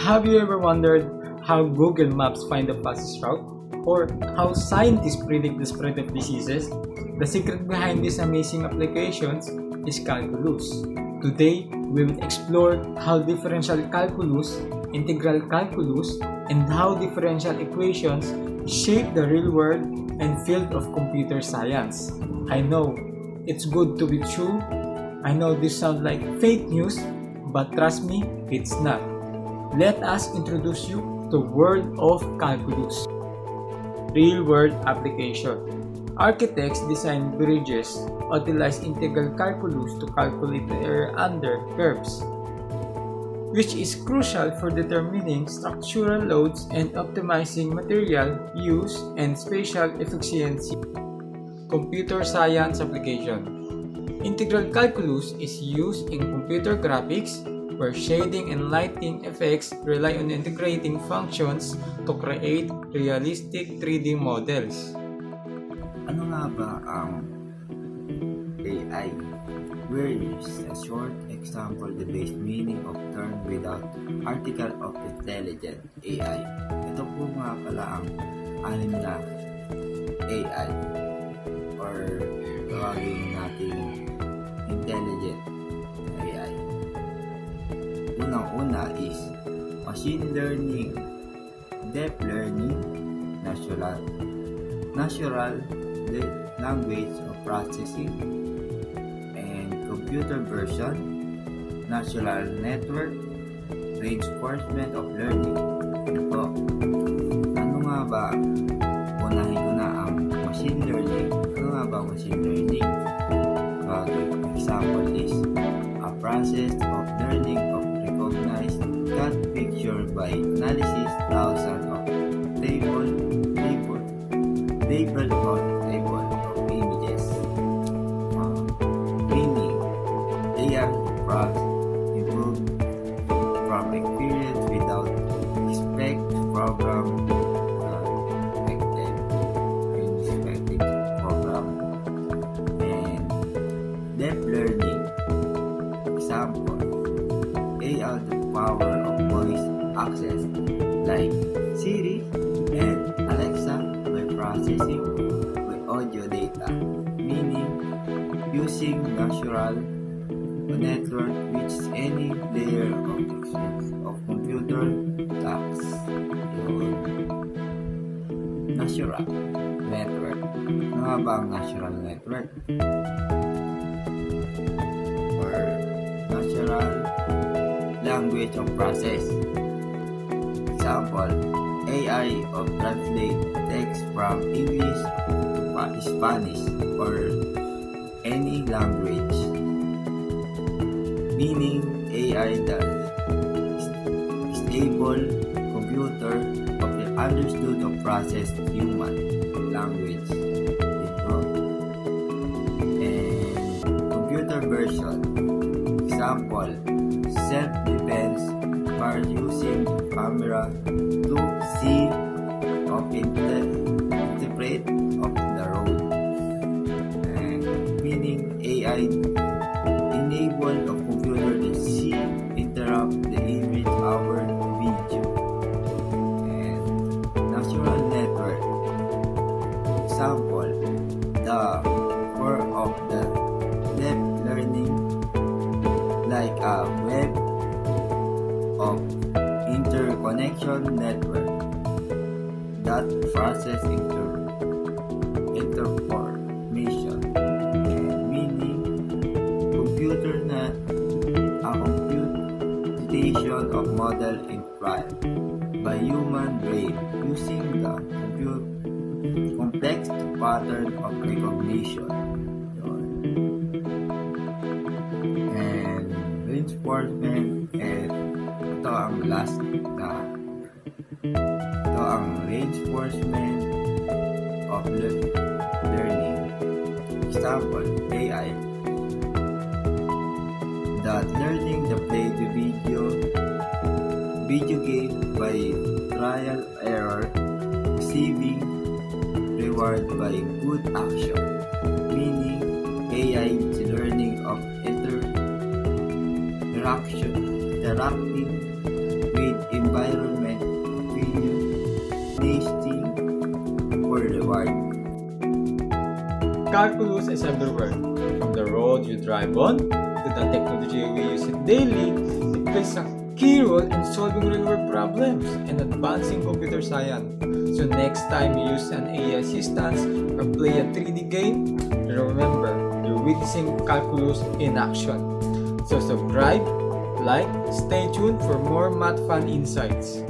Have you ever wondered how Google Maps find the fastest route? Or how scientists predict the spread of diseases? The secret behind these amazing applications is calculus. Today, we will explore how differential calculus, integral calculus, and how differential equations shape the real world and field of computer science. I know, it's good to be true. I know this sounds like fake news, but trust me, it's not. Let us introduce you to the world of calculus. Real-world application. Architects design bridges utilize integral calculus to calculate the area under curves, which is crucial for determining structural loads and optimizing material use and spatial efficiency. Computer science application. Integral calculus is used in computer graphics where shading and lighting effects rely on integrating functions to create realistic 3D models. Ano nga ba ang AI? Where is a short example the base meaning of term without article of intelligent AI? Ito po nga pala ang anim na AI or tawagin natin intelligent AI. Unang-una is machine learning, deep learning, natural language processing, and computer version, natural network, reinforcement of learning. Ito, ano nga ba? Unahin ko na ang machine learning. Ano nga ba machine learning? Example is a process of learning of recognized cat picture by analysis thousands of table of images. Meaning, AI improve from experience without expect program expected program. And deep learning. Example, AI the power of voice access like Siri and Alexa by processing by audio data, meaning using natural network which is any layer of computer tasks. Natural network. Ano nga ba ang natural network? Or natural language of process. Example, AI of translate text from English to Spanish or any language. Meaning AI that is able computer of the understood of process human language. And computer version. Example, self-defense by using camera to see of interpret of the road. And meaning AI enable of computer to see, interrupt the image over video. And natural network. Example, the core of the deep learning like a web of interconnection network that process information, meaning a computation of model implied by human brain using the complex pattern of recognition. And reinforcement, and ito ang last na ito ang reinforcement of learning. Example, AI that learning the play the video game by trial error, receiving reward by good action, meaning AI is learning of interacting with environment calculus is everywhere. From the road you drive on to the technology we use it daily, it plays a key role in solving real-world problems and advancing computer science. So next time you use an AI assistant or play a 3D game, remember, you're witnessing calculus in action. So subscribe, like, stay tuned for more math fun insights.